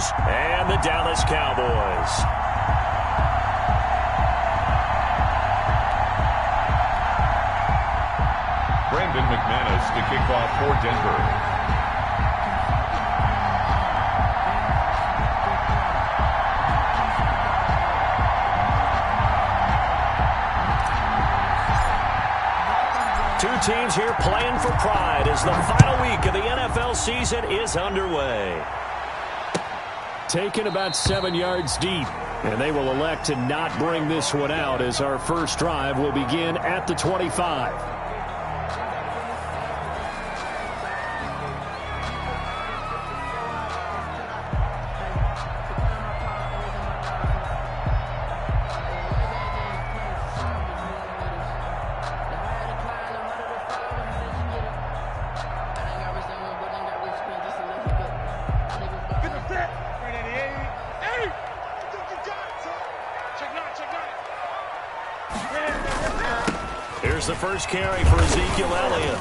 Chargers and the Dallas Cowboys. Brandon McManus to kick off for Denver. Two teams here playing for pride as the final week of the NFL season is underway. Taken about 7 yards deep, and they will elect to not bring this one out as our first drive will begin at the 25. Here's the first carry for Ezekiel Elliott.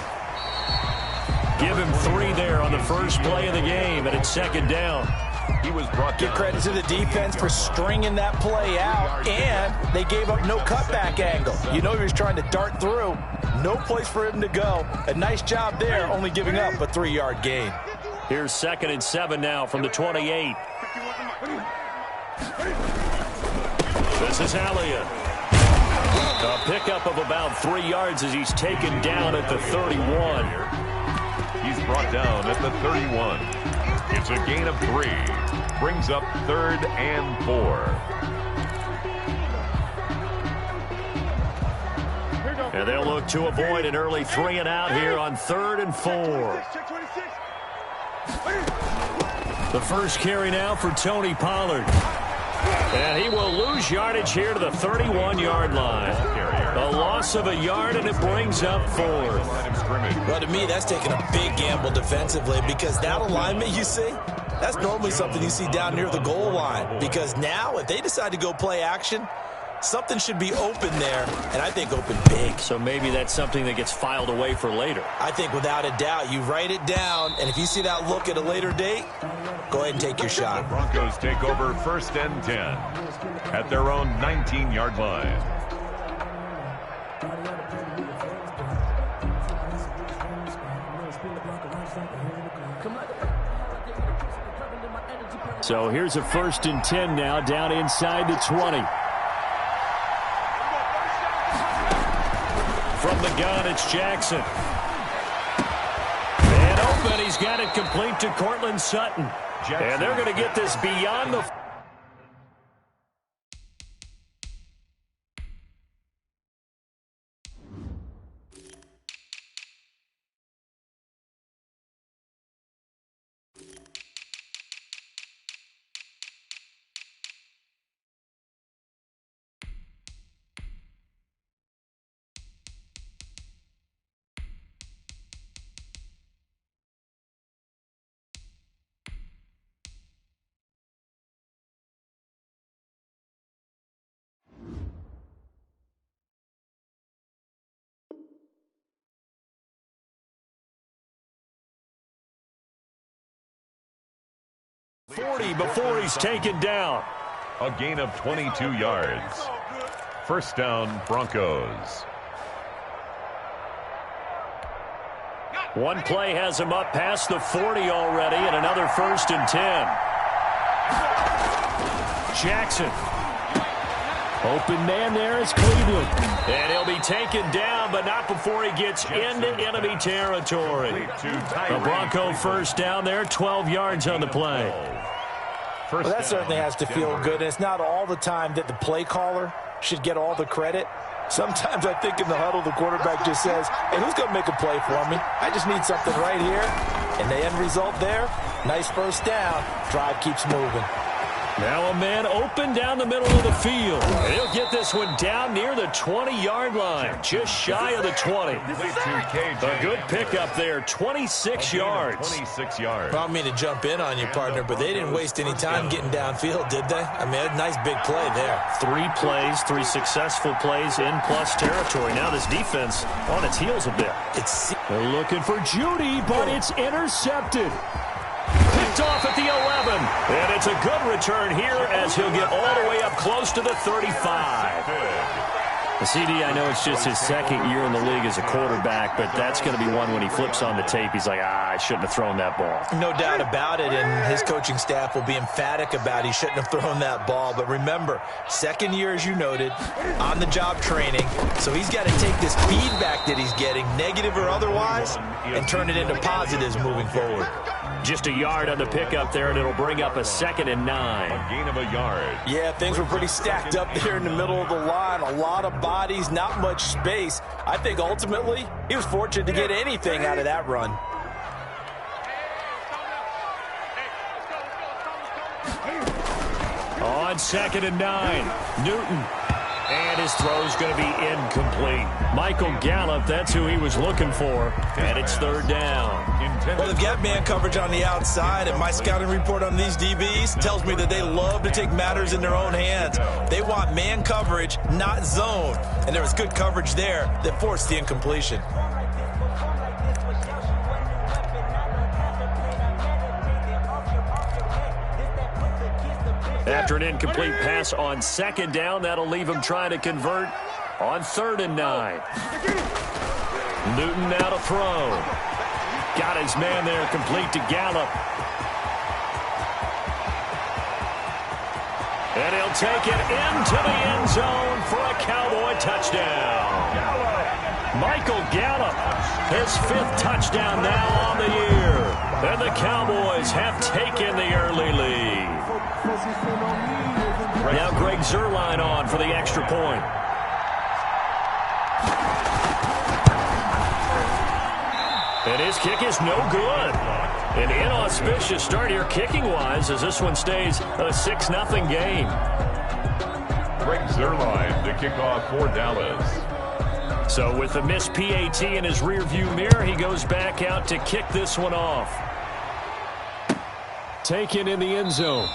Give him 3 there on the first play of the game, and it's second down. He was brought down. Give credit to the defense for stringing that play out, and they gave up no cutback angle. You know he was trying to dart through. No place for him to go. A nice job there, only giving up a 3-yard gain. Here's 2nd and 7 now from the 28. This is Elliott. A pickup of about 3 yards as he's taken down at the 31. He's brought down at the 31. It's a gain of 3. Brings up 3rd and 4. And they'll look to avoid an early 3 and out here on 3rd and 4. The first carry now for Tony Pollard. And he will lose yardage here to the 31-yard line. A loss of a yard, and it brings up 4th. Well, to me, that's taking a big gamble defensively because that alignment you see, that's normally something you see down near the goal line. Because now, if they decide to go play action, something should be open there, and I think open big. So maybe that's something that gets filed away for later. I think without a doubt, you write it down, and if you see that look at a later date, go ahead and take your shot. The Broncos take over 1st and 10 at their own 19-yard line. So here's a 1st and 10 now down inside the 20. From the gun, it's Jackson. And open, he's got it complete to Cortland Sutton. And they're going to get this beyond the... before he's taken down. A gain of 22 yards. First down, Broncos. One play has him up past the 40 already, and another 1st and 10. Jackson. Open man there is Cleveland. And he'll be taken down, but not before he gets into enemy territory. The Bronco first down there, 12 yards on the play. Well, that certainly has to feel good. And it's not all the time that the play caller should get all the credit. Sometimes I think in the huddle, the quarterback just says, hey, who's going to make a play for me? I just need something right here. And the end result there, nice first down. Drive keeps moving. Now a man open down the middle of the field. And he'll get this one down near the 20-yard line, just shy of the 20. A good pickup there, 26 yards. 26 yards. Well, I mean to jump in on you, partner, but they didn't waste any time getting downfield, did they? I mean, a nice big play there. 3 plays, 3 successful plays in plus territory. Now this defense on its heels a bit. They're looking for Judy, but it's intercepted. Picked off at the 11. And it's a good return here as he'll get all the way up close to the 35. CD, I know it's just his second year in the league as a quarterback, but that's going to be one when he flips on the tape, he's like, I shouldn't have thrown that ball. No doubt about it, and his coaching staff will be emphatic about he shouldn't have thrown that ball. But remember, second year, as you noted, on-the-job training, so he's got to take this feedback that he's getting, negative or otherwise, and turn it into positives moving forward. Just a yard on the pickup there, and it'll bring up a 2nd and 9. A gain of a yard. Yeah, things were pretty stacked up there in the middle of the line. A lot of bodies, not much space. I think ultimately he was fortunate to get anything out of that run. On 2nd and 9, Newton. And his throw's going to be incomplete. Michael Gallup, that's who he was looking for. And it's 3rd down. Well, they've got man coverage on the outside, and my scouting report on these DBs tells me that they love to take matters in their own hands. They want man coverage, not zone. And there was good coverage there that forced the incompletion. After an incomplete pass on 2nd down, that'll leave him trying to convert on 3rd and 9. Newton now to throw. Got his man there, complete to Gallup. And he'll take it into the end zone for a Cowboy touchdown. Michael Gallup, his 5th touchdown now on the year. And the Cowboys have taken the early lead. Now Greg Zuerlein on for the extra point. And his kick is no good. An inauspicious start here kicking-wise as this one stays a 6-0 game. Greg Zuerlein to kick off for Dallas. So with the missed PAT in his rearview mirror, he goes back out to kick this one off. Taken in the end zone.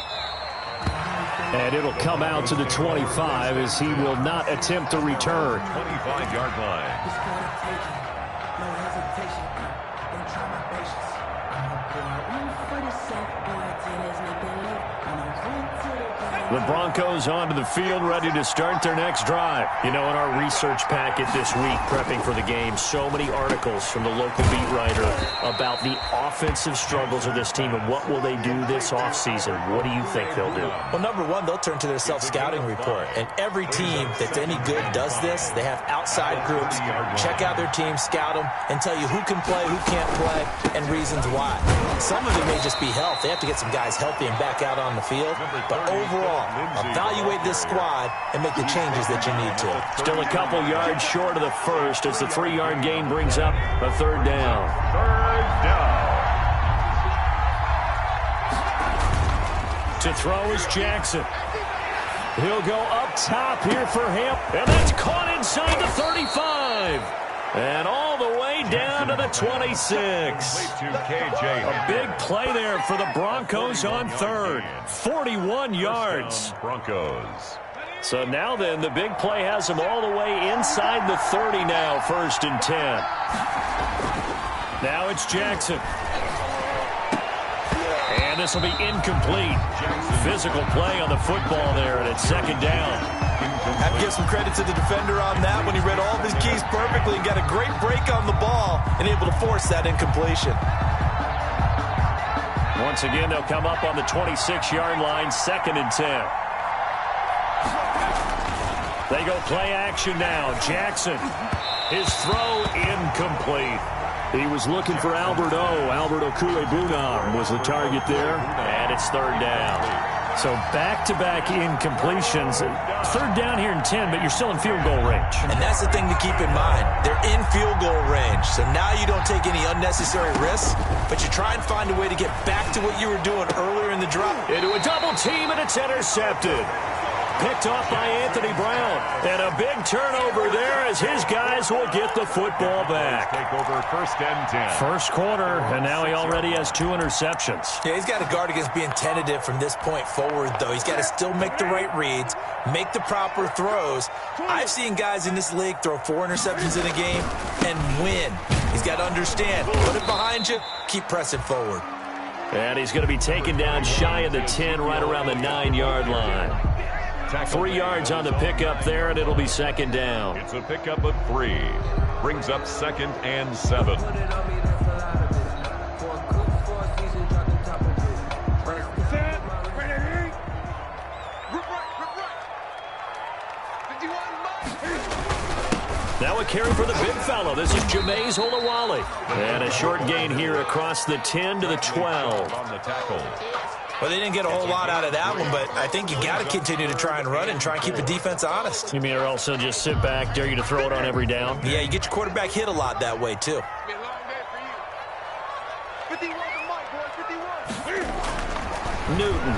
And it'll come out to the 25 as he will not attempt to return. 25-yard line. The Broncos onto the field, ready to start their next drive. You know, in our research packet this week, prepping for the game, so many articles from the local beat writer about the offensive struggles of this team and what will they do this offseason. What do you think they'll do? Well, number one, they'll turn to their self-scouting report. And every team that's any good does this. They have outside groups, check out their team, scout them, and tell you who can play, who can't play, and reasons why. Some of it may just be health. They have to get some guys healthy and back out on the field. But overall, evaluate this squad and make the changes that you need to. Still a couple yards short of the first as the 3-yard gain brings up a 3rd down. 3rd down. To throw is Jackson. He'll go up top here for him. And that's caught inside the 35. And all the way down to the 26. A big play there for the Broncos on 3rd. 41 yards. Broncos. So now then, the big play has them all the way inside the 30 now, 1st and 10. Now it's Jackson. And this will be incomplete. Physical play on the football there, and it's 2nd down. I have to give some credit to the defender on that when he read all of his keys perfectly and got a great break on the ball and able to force that incompletion. Once again, they'll come up on the 26-yard line, 2nd and 10. They go play action now. Jackson, his throw incomplete. He was looking for Albert Okwuegbunam was the target there, and it's 3rd down. So back-to-back incompletions. 3rd down here and 10, but you're still in field goal range. And that's the thing to keep in mind. They're in field goal range. So now you don't take any unnecessary risks, but you try and find a way to get back to what you were doing earlier in the drive. Into a double team, and it's intercepted. Picked off by Anthony Brown. And a big turnover there as his guys will get the football back. Take over 1st and 10. First quarter, and now he already has 2 interceptions. Yeah, he's got to guard against being tentative from this point forward, though. He's got to still make the right reads, make the proper throws. I've seen guys in this league throw 4 interceptions in a game and win. He's got to understand, put it behind you, keep pressing forward. And he's going to be taken down shy of the 10, right around the 9-yard line. 3 yards on the pickup there, and it'll be second down. It's a pickup of 3. Brings up 2nd and 7. Now a carry for the big fellow. This is Jameis Olawale. And a short gain here across the 10 to the 12. On the tackle. Well, they didn't get a whole lot out of that one, but I think you got to continue to try and run and try and keep the defense honest. You mean or also just sit back, dare you to throw it on every down? Yeah, you get your quarterback hit a lot that way, too. Newton.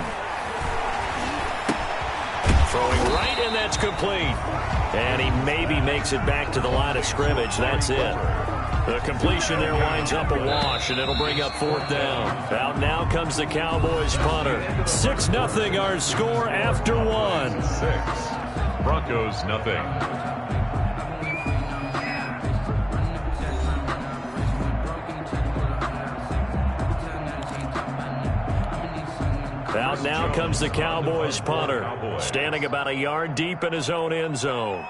Throwing right, and that's complete. And he maybe makes it back to the line of scrimmage. That's it. The completion there winds up a wash, and it'll bring up 4th down. Out now comes the Cowboys punter. 6-0 our score after 1. 6. Broncos nothing. Out now comes the Cowboys punter, standing about a yard deep in his own end zone.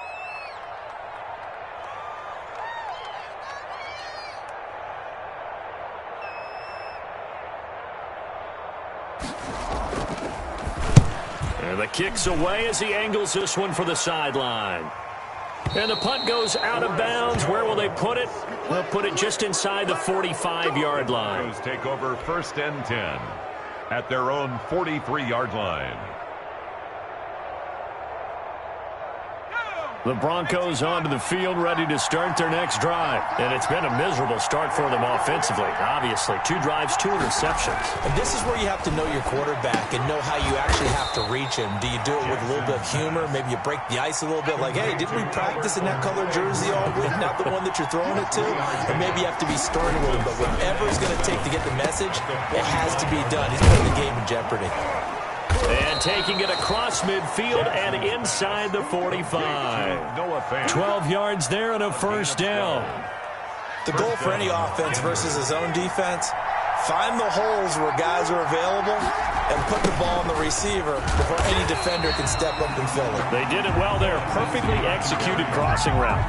And the kick's away as he angles this one for the sideline. And the punt goes out of bounds. Where will they put it? They'll put it just inside the 45-yard line. Broncos take over 1st and 10 at their own 43-yard line. The Broncos onto the field, ready to start their next drive. And it's been a miserable start for them offensively, obviously. 2 drives, 2 interceptions. And this is where you have to know your quarterback and know how you actually have to reach him. Do you do it with a little bit of humor? Maybe you break the ice a little bit, like, hey, didn't we practice in that color jersey all week, not the one that you're throwing it to? Or maybe you have to be stern with him. But whatever it's going to take to get the message, it has to be done. He's putting the game in jeopardy. And taking it across midfield and inside the 45. 12 yards there and a 1st down. The goal for any offense versus his own defense, find the holes where guys are available and put the ball on the receiver before any defender can step up and fill it. They did it well there. Perfectly executed crossing route.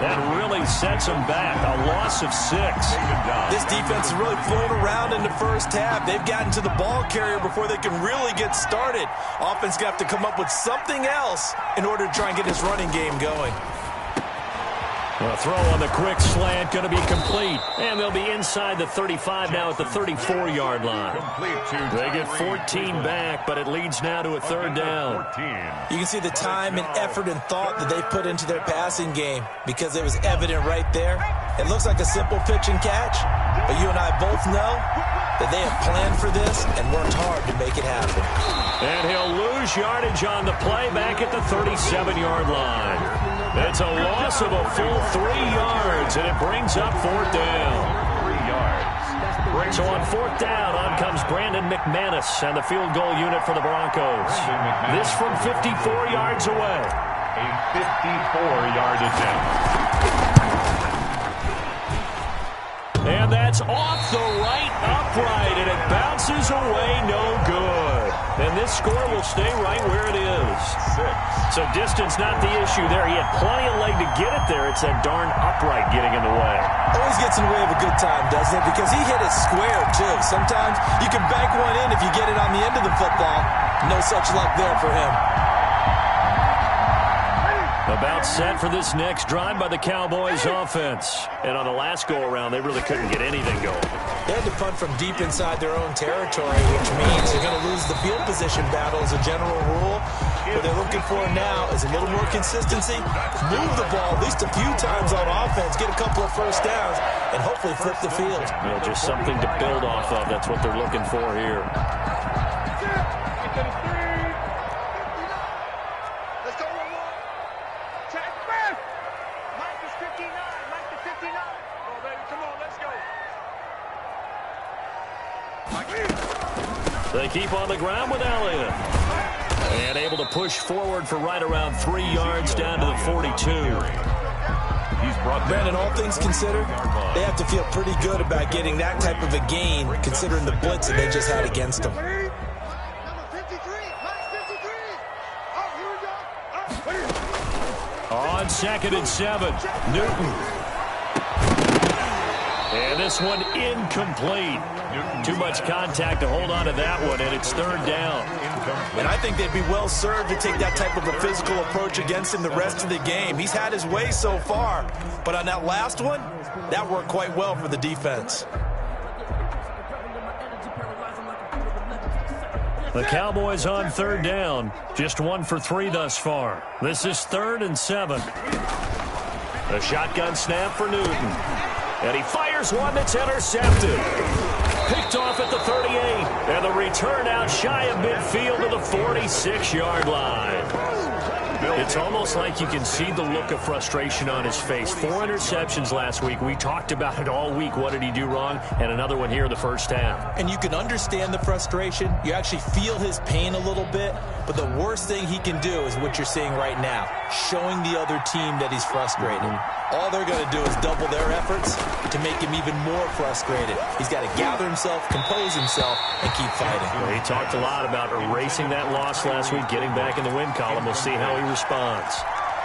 That really sets them back. A loss of 6. This defense is really fooling around in the first half. They've gotten to the ball carrier before they can really get started. Offense got to come up with something else in order to try and get his running game going. A throw on the quick slant going to be complete. And they'll be inside the 35 now at the 34-yard line. They get 14 back, but it leads now to a 3rd down. You can see the time and effort and thought that they put into their passing game because it was evident right there. It looks like a simple pitch and catch, but you and I both know that they have planned for this and worked hard to make it happen. And he'll lose yardage on the play back at the 37-yard line. It's a loss of a full 3 yards, and it brings up 4th down. 3 yards. So on 4th down, on comes Brandon McManus and the field goal unit for the Broncos. This from 54 yards away. A 54-yard attempt. And that's off the right upright, and it bounces away no good. And this score will stay right where it is. 6. So distance not the issue there. He had plenty of leg to get it there. It's that darn upright getting in the way. Always gets in the way of a good time, doesn't it? Because he hit it square, too. Sometimes you can bank one in if you get it on the end of the football. No such luck there for him. About set for this next drive by the Cowboys offense. And on the last go-around, they really couldn't get anything going. They had to punt from deep inside their own territory, which means they're going to lose the field position battle as a general rule. What they're looking for now is a little more consistency, move the ball at least a few times on offense, get a couple of 1st downs, and hopefully flip the field. Yeah, just something to build off of. That's what they're looking for here. They keep on the ground with Elliott. And able to push forward for right around 3 yards down to the 42. He's Brandon, all things considered, they have to feel pretty good about getting that type of a gain, considering the blitz that they just had against them. On 2nd and 7, Newton. And this one incomplete. Too much contact to hold on to that one, and it's 3rd down. And I think they'd be well served to take that type of a physical approach against him the rest of the game. He's had his way so far, but on that last one, that worked quite well for the defense. The Cowboys on 3rd down. Just 1 for 3 thus far. This is 3rd and 7. A shotgun snap for Newton. And he fires one that's intercepted. Picked off at the 38. And the return out shy of midfield to the 46-yard line. It's almost like you can see the look of frustration on his face. 4 interceptions last week. We talked about it all week. What did he do wrong? And another one here in the first half. And you can understand the frustration. You actually feel his pain a little bit. But the worst thing he can do is what you're seeing right now, showing the other team that he's frustrated. All they're going to do is double their efforts to make him even more frustrated. He's got to gather himself, compose himself, and keep fighting. Well, he talked a lot about erasing that loss last week, getting back in the win column. We'll see how he responds.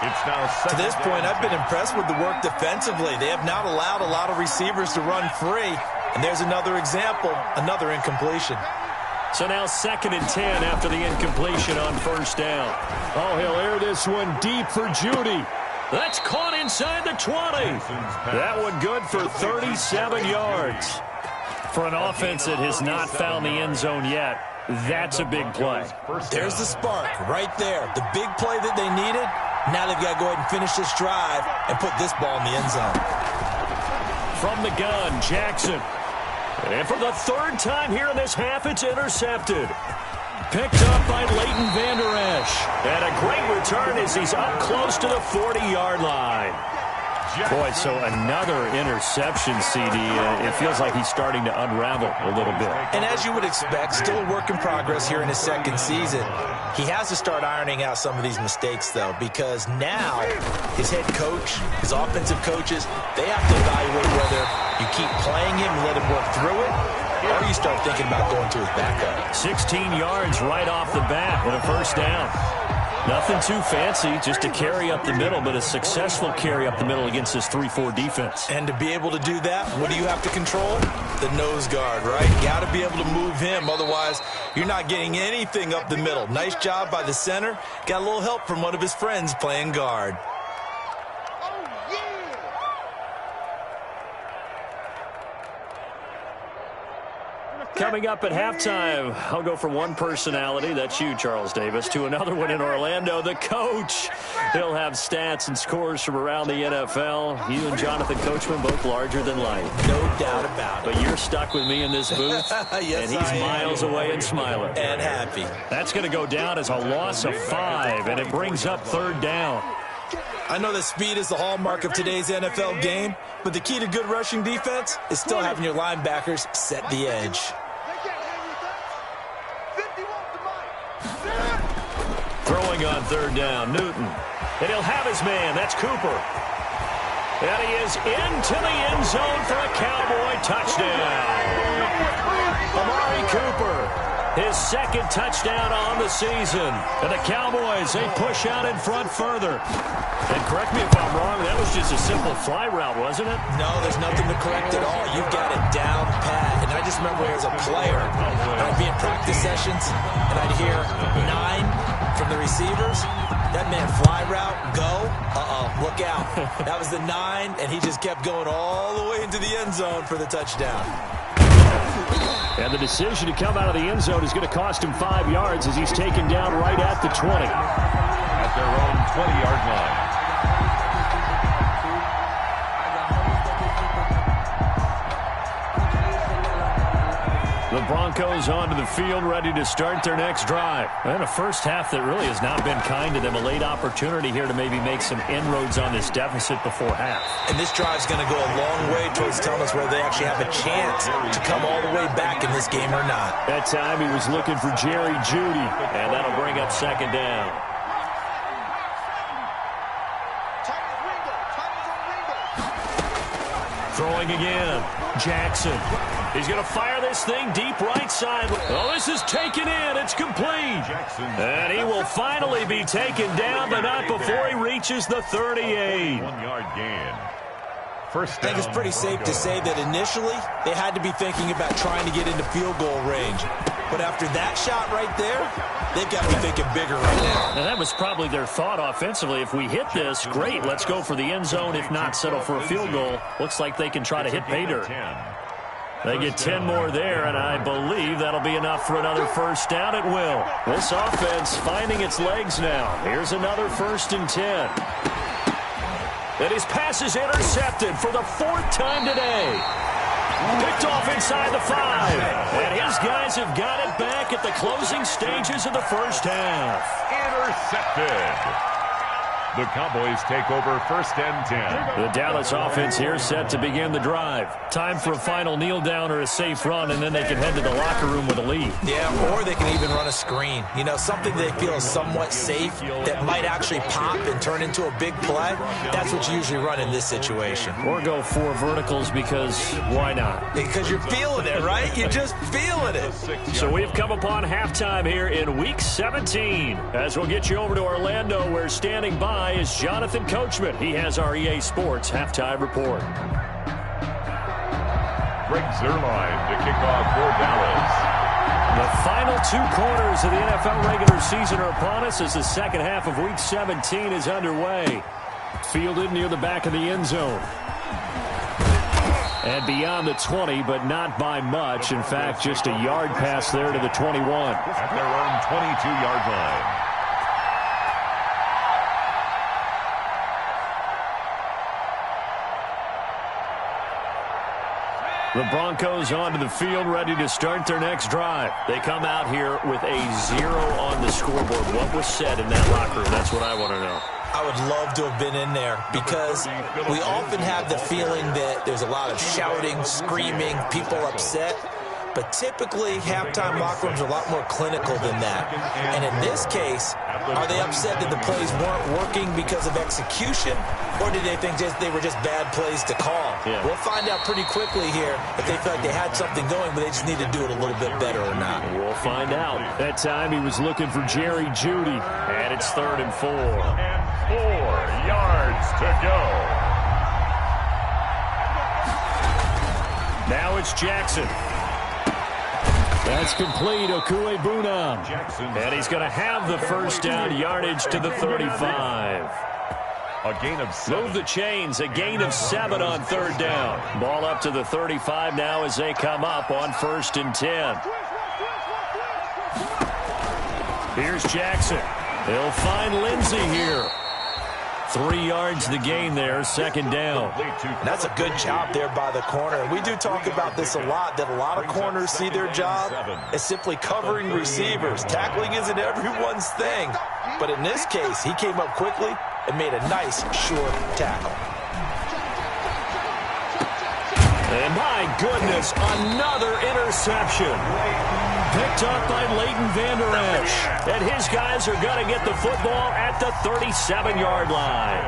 It's now to this point, I've been impressed with the work defensively. They have not allowed a lot of receivers to run free. And there's another example, another incompletion. So now 2nd and 10 after the incompletion on 1st down. Oh, he'll air this one deep for Judy. That's caught inside the 20. That one good for 37 yards. For an offense that has not found the end zone yet, that's a big play. There's the spark right there. The big play that they needed. Now they've got to go ahead and finish this drive and put this ball in the end zone. From the gun, Jackson. And for the 3rd time here in this half, it's intercepted. Picked up by Leighton Vander Esch. And a great return as he's up close to the 40-yard line. Boy, so another interception, CD. It feels like he's starting to unravel a little bit. And as you would expect, still a work in progress here in his 2nd season. He has to start ironing out some of these mistakes, though, because now his head coach, his offensive coaches, they have to evaluate whether you keep playing him and let him work through it, or you start thinking about going to his backup. 16 yards right off the bat and a 1st down. Nothing too fancy, just a carry up the middle, but a successful carry up the middle against this 3-4 defense. And to be able to do that, what do you have to control? The nose guard, right? Got to be able to move him, otherwise you're not getting anything up the middle. Nice job by the center. Got a little help from one of his friends playing guard. Coming up at halftime, I'll go from one personality, that's you, Charles Davis, to another one in Orlando, the coach. He'll have stats and scores from around the NFL. You and Jonathan Coachman, both larger than life. No doubt about it. But you're stuck with me in this booth, yes, and he's miles away and smiling. And happy. That's going to go down as a loss of 5, and it brings up 3rd down. I know that speed is the hallmark of today's NFL game, but the key to good rushing defense is still having your linebackers set the edge. Throwing on 3rd down, Newton. And he'll have his man, that's Cooper. And he is into the end zone for a Cowboy touchdown. Amari Cooper, his 2nd touchdown on the season. And the Cowboys, they push out in front further. And correct me if I'm wrong, that was just a simple fly route, wasn't it? No, there's nothing to correct at all. You've got it down pat. And I just remember as a player, I'd be in practice sessions, and I'd hear 9 from the receivers. That man, fly route, go. Look out. That was the 9, and he just kept going all the way into the end zone for the touchdown. And the decision to come out of the end zone is going to cost him 5 yards as he's taken down right at the 20. At their own 20-yard line. The Broncos onto the field, ready to start their next drive. And a first half that really has not been kind to them. A late opportunity here to maybe make some inroads on this deficit before half. And this drive's going to go a long way towards telling us whether they actually have a chance to come all the way back in this game or not. That time he was looking for Jerry Jeudy, and that'll bring up 2nd down. Throwing again. Jackson. He's going to fire this thing deep right side. Oh, this is taken in. It's complete. And he will finally be taken down, but not before he reaches the 38. 1-yard gain. First down. I think it's pretty safe to say that initially they had to be thinking about trying to get into field goal range. But after that shot right there, they've got to be thinking bigger right now. And that was probably their thought offensively. If we hit this, great, let's go for the end zone. If not, settle for a field goal. Looks like they can try to hit pay dirt. They get 10 more there, and I believe that'll be enough for another first down at will. This offense finding its legs now. Here's another 1st and 10. And his pass is intercepted for the 4th time today. Picked off inside the 5. And his guys have got it back at the closing stages of the first half. Intercepted. The Cowboys take over 1st and 10. The Dallas offense here set to begin the drive. Time for a final kneel down or a safe run, and then they can head to the locker room with a lead. Yeah, or they can even run a screen. You know, something they feel is somewhat safe that might actually pop and turn into a big play. That's what you usually run in this situation. Or go 4 verticals because why not? Because you're feeling it, right? You're just feeling it. So we've come upon halftime here in Week 17. As we'll get you over to Orlando, where standing by is Jonathan Coachman. He has our EA Sports halftime report. Greg Zuerlein to kick off for Dallas. The final 2 quarters of the NFL regular season are upon us as the second half of Week 17 is underway. Fielded near the back of the end zone. And beyond the 20, but not by much. In fact, just a yard pass there to the 21. At their own 22-yard line. The Broncos onto the field, ready to start their next drive. They come out here with a 0 on the scoreboard. What was said in that locker room? That's what I want to know. I would love to have been in there because we often have the feeling that there's a lot of shouting, screaming, people upset. But typically, halftime locker rooms are a lot more clinical than that. And in this case, are they upset that the plays weren't working because of execution, or did they think they were just bad plays to call? Yeah. We'll find out pretty quickly here if they felt like they had something going, but they just need to do it a little bit better or not. We'll find out. That time he was looking for Jerry Jeudy, and it's 3rd and 4. And 4 yards to go. Now it's Jackson. That's complete, Okuebunam. And he's going to have the first down yardage to the 35. A gain of 7. Move the chains, a gain of 7 on 3rd down. Ball up to the 35 now as they come up on 1st and 10. Here's Jackson. He'll find Lindsey here. 3 yards the gain there, 2nd down. And that's a good job there by the corner. We do talk about this a lot, that a lot of corners see their job as simply covering receivers. Tackling isn't everyone's thing. But in this case, he came up quickly and made a nice, short tackle. And my goodness, another interception. Picked up by Leighton Vander Esch. And his guys are going to get the football at the 37-yard line.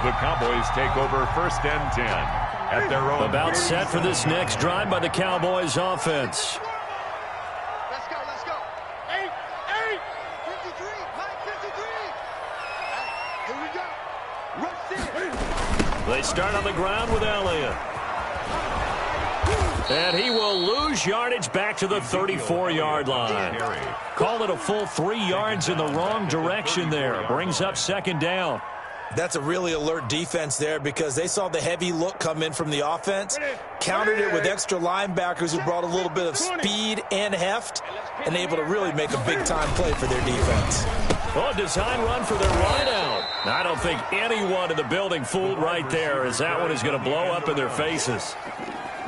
The Cowboys take over 1st and 10 at their own. About set for this next drive by the Cowboys offense. Let's go, let's go. 8, 53, Mike 53. Here we go. Rush in. They start on the ground with Elliott. And he will lose yardage back to the 34-yard line. Call it a full 3 yards in the wrong direction there. Brings up 2nd down. That's a really alert defense there because they saw the heavy look come in from the offense, countered it with extra linebackers who brought a little bit of speed and heft, and able to really make a big-time play for their defense. Oh, design run for their wideout. I don't think anyone in the building fooled right there, as that one is going to blow up in their faces.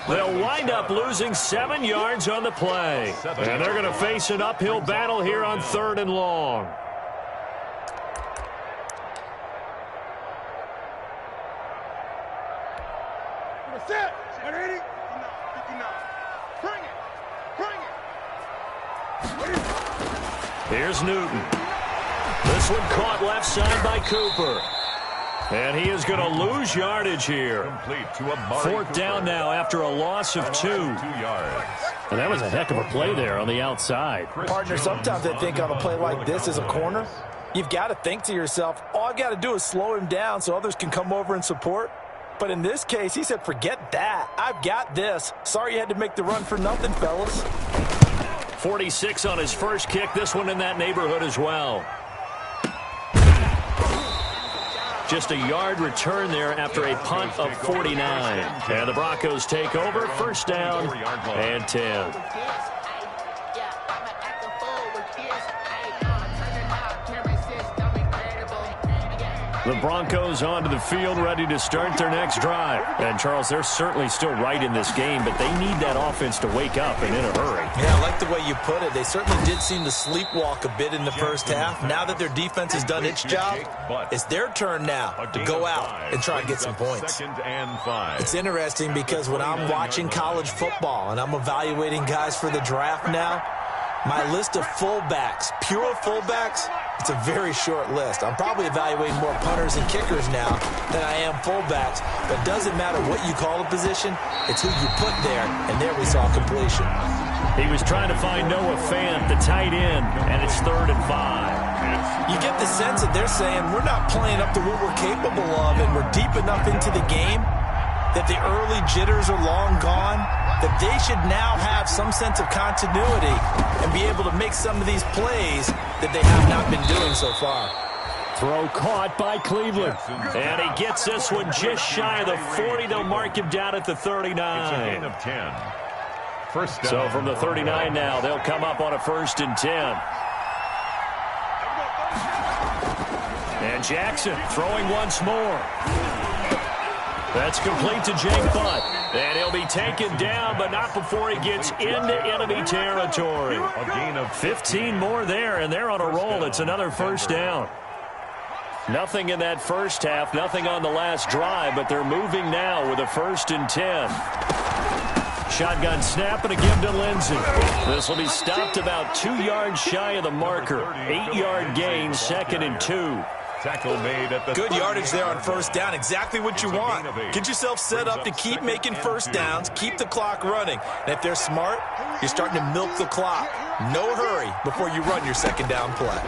They'll wind up losing 7 yards on the play. And they're going to face an uphill battle here on 3rd and long. Set. 180. 59. Bring it. Here's Newton. This one caught left side by Cooper. And he is going to lose yardage here. Fourth down now after a loss of 2. And that was a heck of a play there on the outside. Partner, sometimes I think on a play like this as a corner, you've got to think to yourself, all I've got to do is slow him down so others can come over and support. But in this case, he said, forget that. I've got this. Sorry you had to make the run for nothing, fellas. 46 on his first kick. This one in that neighborhood as well. Just a yard return there after a punt of 49. And the Broncos take over. First down and 10. The Broncos onto the field, ready to start their next drive. And, Charles, they're certainly still right in this game, but they need that offense to wake up and in a hurry. Yeah, I like the way you put it. They certainly did seem to sleepwalk a bit in the first half. Now that their defense has done its job, it's their turn now to go out and try and get some points. It's interesting because when I'm watching college football and I'm evaluating guys for the draft now, my list of fullbacks, pure fullbacks, it's a very short list. I'm probably evaluating more punters and kickers now than I am fullbacks. But it doesn't matter what you call a position. It's who you put there, and there we saw completion. He was trying to find Noah Fant, the tight end, and it's 3rd and 5. You get the sense that they're saying we're not playing up to what we're capable of, and we're deep enough into the game that the early jitters are long gone, that they should now have some sense of continuity and be able to make some of these plays that they have not been doing so far. Throw caught by Cleveland. And he gets this one just shy of the 40. They'll mark him down at the 39. It's a gain of 10. First down. So from the 39 now, they'll come up on a 1st and 10. And Jackson throwing once more. That's complete to Jake Butt. And he'll be taken down, but not before he gets into enemy territory. A gain of 15 more there, and they're on a roll. It's another first down. Nothing in that first half, nothing on the last drive, but they're moving now with a 1st and 10. Shotgun snap and a give to Lindsey. This will be stopped about 2 yards shy of the marker. 8-yard gain, 2nd and 2. Tackle made at the good yardage there on first down. Exactly what you want. Get yourself set up to keep making first downs, keep the clock running. And if they're smart, you're starting to milk the clock. No hurry before you run your second down play.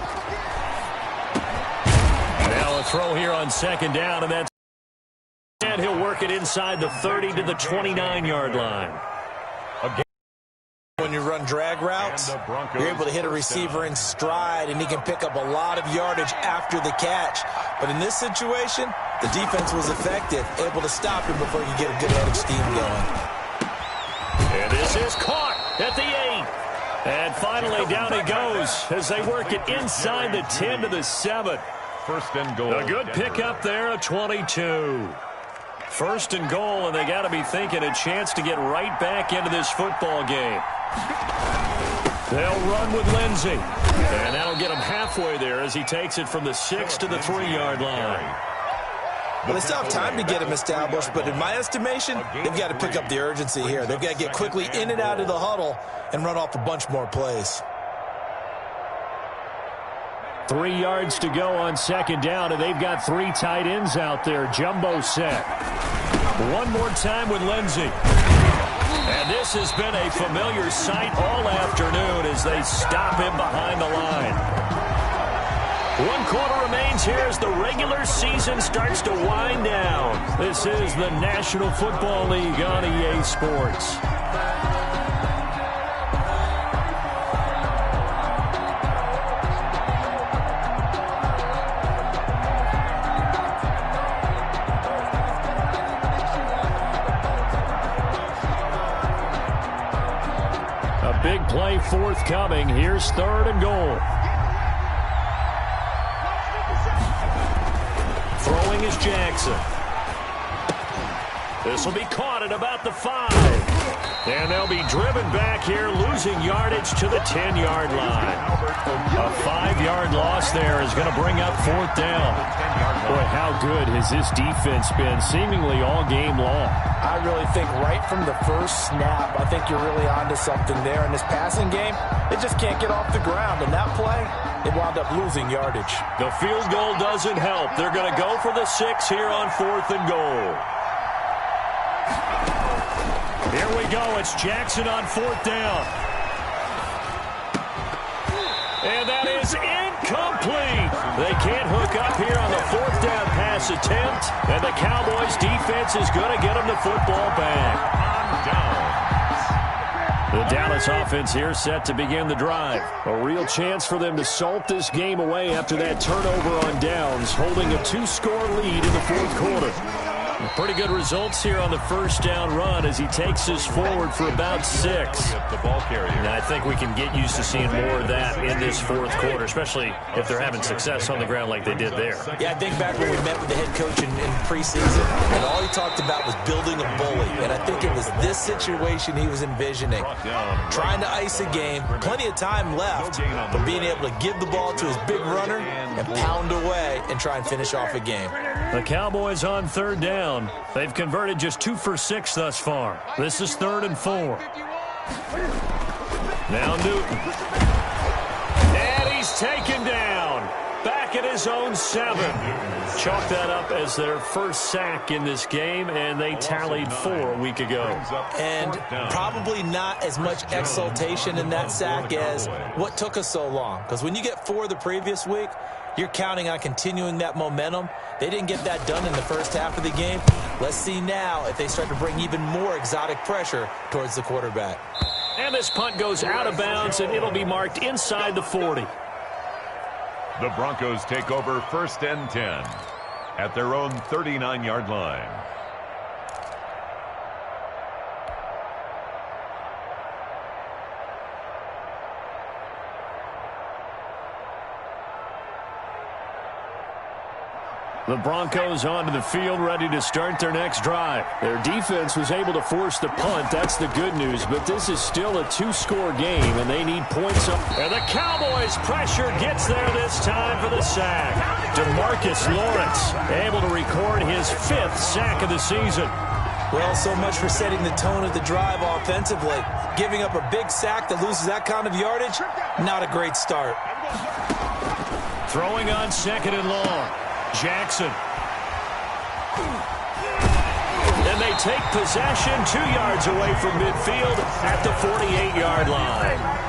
Now a throw here on second down, and he'll work it inside the 30 to the 29-yard line. When you run drag routes, you're able to hit a receiver in stride, and he can pick up a lot of yardage after the catch. But in this situation, the defense was effective, able to stop him before you get a good head of steam going. And this is caught at the 8. And finally down he goes as they work it inside the 10 to the 7. First and goal. A good pickup there at 22. First and goal, and they got to be thinking a chance to get right back into this football game. They'll run with Lindsey. And that'll get him halfway there as he takes it from the 6 to the 3-yard line. Well, they still have time to get him established, but in my estimation, they've got to pick up the urgency here. They've got to get quickly in and out of the huddle and run off a bunch more plays. 3 yards to go on second down, and they've got 3 tight ends out there. Jumbo set. One more time with Lindsey. And this has been a familiar sight all afternoon as they stop him behind the line. 1 quarter remains here as the regular season starts to wind down. This is the National Football League on EA Sports. Big play forthcoming. Here's 3rd and goal. Throwing is Jackson. This will be caught at about the 5. And they'll be driven back here, losing yardage to the 10-yard line. A 5-yard loss there is going to bring up 4th down. Boy, how good has this defense been seemingly all game long? I really think right from the first snap, I think you're really onto something there. In this passing game, they just can't get off the ground. And that play, They wound up losing yardage. The field goal doesn't help. They're going to go for the 6 here on 4th and goal. Here we go. It's Jackson on 4th down. And that is incomplete. They can't hook up here on the 4th down pass attempt. And the Cowboys defense is going to get them the football back. Down. The Dallas offense here set to begin the drive. A real chance for them to salt this game away after that turnover on downs, holding a 2-score lead in the 4th quarter. Pretty good results here on the 1st down run as he takes us forward for about 6. And I think we can get used to seeing more of that in this 4th quarter, especially if they're having success on the ground like they did there. Yeah, I think back when we met with the head coach in preseason, and all he talked about was building a bully. And I think it was this situation he was envisioning. Trying to ice a game, plenty of time left, but being able to give the ball to his big runner and pound away and try and finish off a game. The Cowboys on 3rd down. They've converted just 2 for 6 thus far. This is 3rd and 4. Now Newton. And he's taken down. Back at his own 7. Chalk that up as their first sack in this game, and they tallied 4 a week ago. And probably not as much exultation in that sack as what took us so long. Because when you get 4 the previous week, you're counting on continuing that momentum. They didn't get that done in the first half of the game. Let's see now if they start to bring even more exotic pressure towards the quarterback. And this punt goes out of bounds, and it'll be marked inside the 40. The Broncos take over 1st and 10 at their own 39-yard line. The Broncos onto the field, ready to start their next drive. Their defense was able to force the punt. That's the good news, but this is still a 2-score game, and they need points up. And the Cowboys' pressure gets there this time for the sack. DeMarcus Lawrence able to record his 5th sack of the season. Well, so much for setting the tone of the drive offensively. Giving up a big sack that loses that kind of yardage, not a great start. Throwing on 2nd and long. Jackson. And they take possession 2 yards away from midfield at the 48-yard line.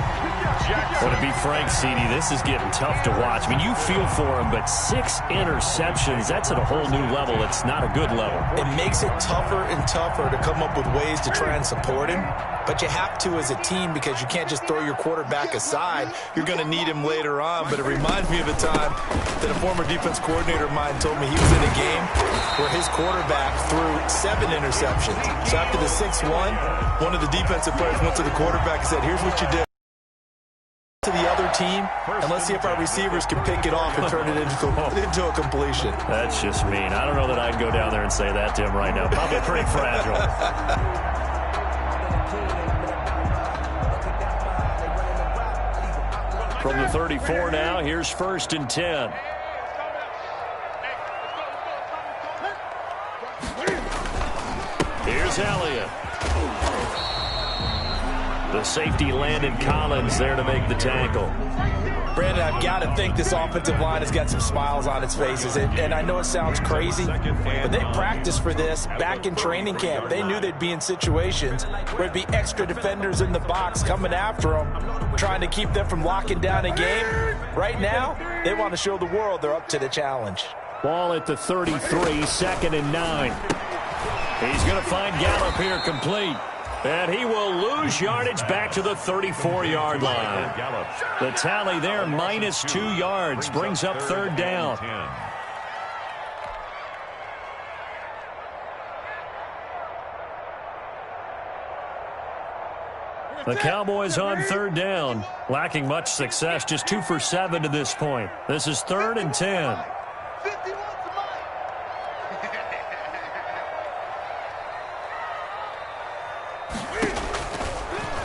Well, to be frank, CD, this is getting tough to watch. I mean, you feel for him, but 6 interceptions, that's at a whole new level. It's not a good level. It makes it tougher and tougher to come up with ways to try and support him. But you have to as a team because you can't just throw your quarterback aside. You're going to need him later on. But it reminds me of a time that a former defense coordinator of mine told me he was in a game where his quarterback threw 7 interceptions. So after the 6-1, one of the defensive players went to the quarterback and said, here's what you did to the other team, and let's see if our receivers can pick it off and turn it into a completion. That's just mean. I don't know that I'd go down there and say that to him right now. Probably pretty fragile. From the 34 now, here's 1st and 10. Here's Elliott. The safety Landon Collins there to make the tackle. Brandon, I've got to think this offensive line has got some smiles on its faces. And I know it sounds crazy, but they practiced for this back in training camp. They knew they'd be in situations where it'd be extra defenders in the box coming after them, trying to keep them from locking down a game. Right now, they want to show the world they're up to the challenge. Ball at the 33, 2nd and 9. He's going to find Gallup here complete. And he will lose yardage back to the 34-yard line. The tally there, minus 2 yards, brings up 3rd down. The Cowboys on 3rd down, lacking much success, just 2 for 7 to this point. This is 3rd and 10.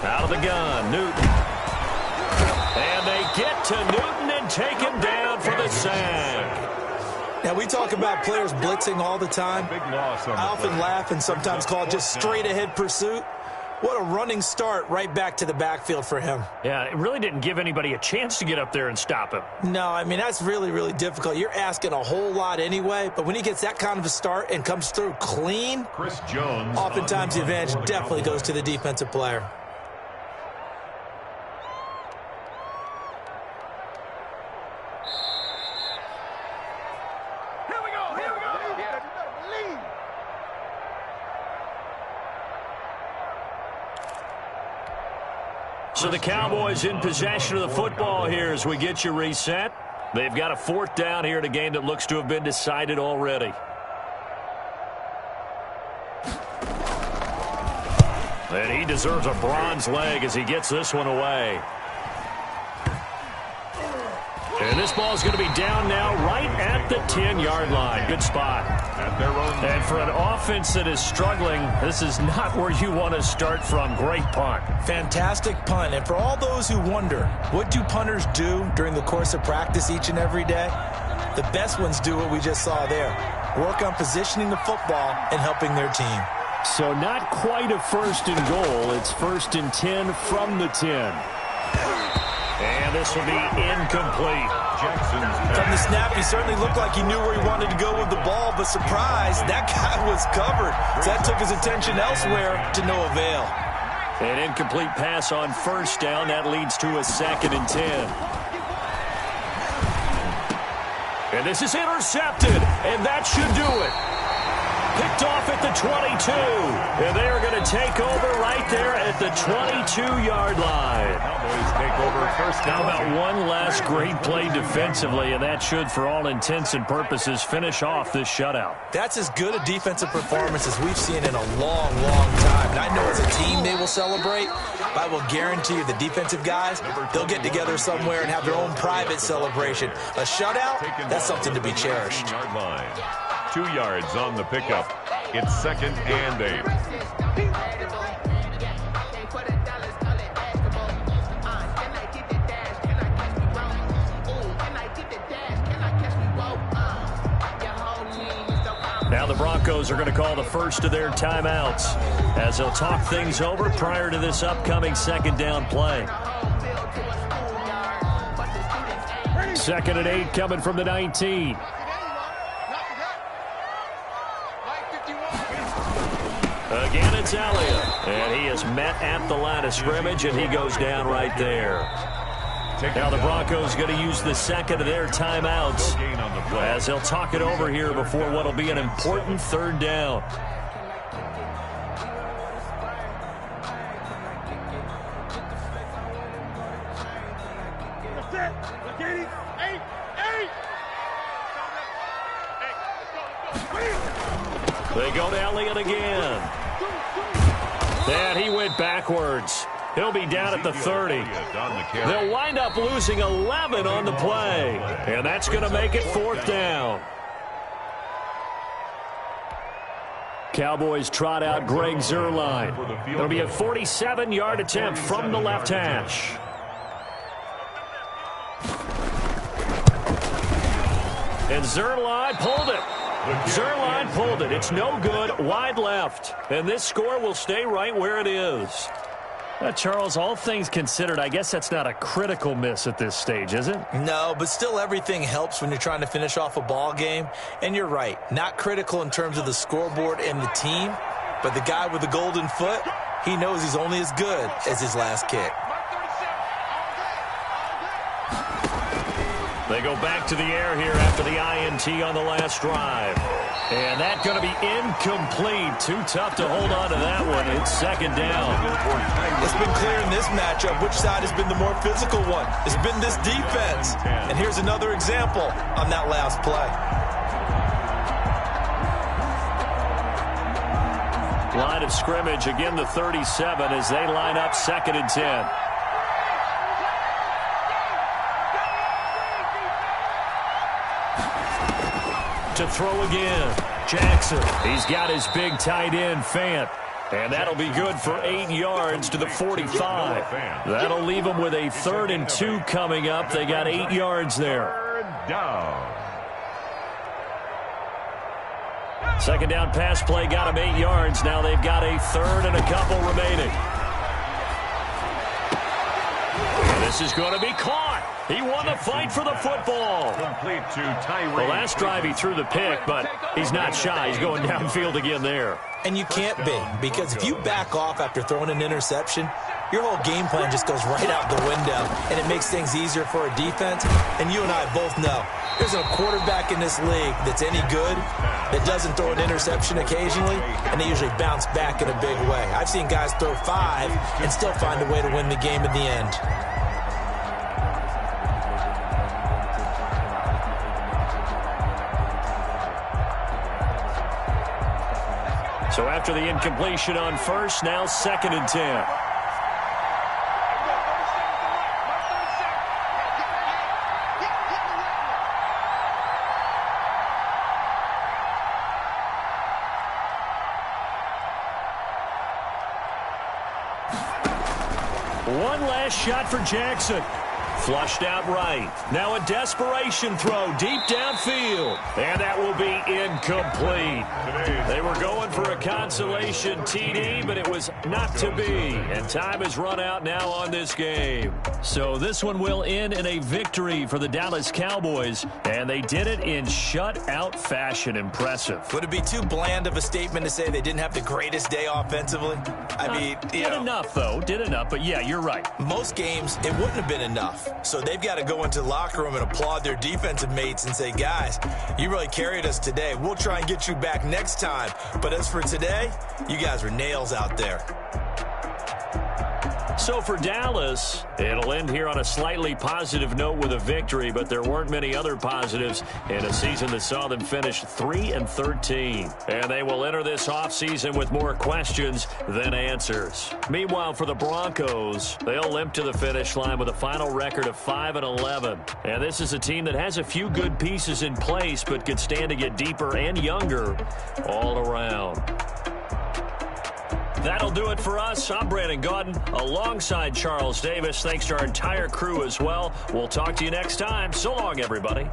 Out of the gun, Newton. And they get to Newton and take him down for the sack. Now, we talk about players blitzing all the time. I often laugh and sometimes call it just straight-ahead pursuit. What a running start right back to the backfield for him. Yeah, it really didn't give anybody a chance to get up there and stop him. No, I mean, that's really, really difficult. You're asking a whole lot anyway, but when he gets that kind of a start and comes through clean, Chris Jones, oftentimes the advantage definitely goes to the defensive player. So the Cowboys in possession of the football here as we get you reset. They've got a 4th down here in a game that looks to have been decided already. And he deserves a bronze leg as he gets this one away. And this ball is going to be down now right at the 10-yard line. Good spot. And for an offense that is struggling, this is not where you want to start from. Great punt. Fantastic punt. And for all those who wonder, what do punters do during the course of practice each and every day? The best ones do what we just saw there. Work on positioning the football and helping their team. So not quite a 1st and goal. It's 1st and 10 from the 10. And this will be incomplete. From the snap, he certainly looked like he knew where he wanted to go with the ball, but surprise, that guy was covered. So that took his attention elsewhere to no avail. An incomplete pass on 1st down. That leads to a 2nd and 10. And this is intercepted, and that should do it. Picked off at the 22. And they are going to take over right there at the 22-yard line. Cowboys take over 1st How down. about one last great play defensively, and that should, for all intents and purposes, finish off this shutout. That's as good a defensive performance as we've seen in a long, long time. And I know as a team they will celebrate, but I will guarantee you the defensive guys, they'll get together somewhere and have their own private celebration. A shutout, that's something to be cherished. 13-yard line. 2 yards on the pickup. It's 2nd and 8. Now the Broncos are going to call the first of their timeouts as they'll talk things over prior to this upcoming 2nd down play. 2nd and 8 coming from the 19. Again, it's Elliott. And he is met at the line of scrimmage, and he goes down right there. Now the Broncos going to use the 2nd of their timeouts as they'll talk it over here before what will be an important 3rd down. They go to Elliott again. And he went backwards. He'll be down at the 30. They'll wind up losing 11 on the play. And that's going to make it 4th down. Cowboys trot out Greg Zuerlein. It'll be a 47-yard attempt from the left hash. And Zuerlein pulled it. Zuerlein pulled it. It's no good. Wide left. And this score will stay right where it is. Charles, all things considered, I guess that's not a critical miss at this stage, is it? No, but still everything helps when you're trying to finish off a ball game. And you're right, not critical in terms of the scoreboard and the team, but the guy with the golden foot, he knows he's only as good as his last kick. They go back to the air here after the INT on the last drive. And that's going to be incomplete. Too tough to hold on to that one. It's 2nd down. It's been clear in this matchup which side has been the more physical one. It's been this defense. And here's another example on that last play. Line of scrimmage, again the 37 as they line up 2nd and 10. To throw again. Jackson. He's got his big tight end, Fant. And that'll be good for 8 yards to the 45. That'll leave them with a 3rd and 2 coming up. They got 8 yards there. 3rd down. Second down pass play got him 8 yards. Now they've got a third and a couple remaining. And this is going to be caught. He won the fight for the football. Complete to Tyree. The last drive he threw the pick, but he's not shy. He's going downfield again there. And you can't be, because if you back off after throwing an interception, your whole game plan just goes right out the window, and it makes things easier for a defense. And you and I both know there's a quarterback in this league that's any good that doesn't throw an interception occasionally, and they usually bounce back in a big way. I've seen guys throw 5 and still find a way to win the game in the end. So after the incompletion on first, now 2nd and 10. One last shot for Jackson. Flushed out right. Now a desperation throw deep downfield. And that will be incomplete. They were going for a consolation TD, but it was not to be. And time has run out now on this game. So this one will end in a victory for the Dallas Cowboys. And they did it in shutout fashion. Impressive. Would it be too bland of a statement to say they didn't have the greatest day offensively? I mean, did enough, though. Did enough. But, yeah, you're right. Most games, it wouldn't have been enough. So they've got to go into the locker room and applaud their defensive mates and say, guys, you really carried us today. We'll try and get you back next time. But as for today, you guys were nails out there. So for Dallas, it'll end here on a slightly positive note with a victory, but there weren't many other positives in a season that saw them finish 3-13. And they will enter this offseason with more questions than answers. Meanwhile, for the Broncos, they'll limp to the finish line with a final record of 5-11. And this is a team that has a few good pieces in place, but could stand to get deeper and younger all around. That'll do it for us. I'm Brandon Gaudin alongside Charles Davis. Thanks to our entire crew as well. We'll talk to you next time. So long, everybody.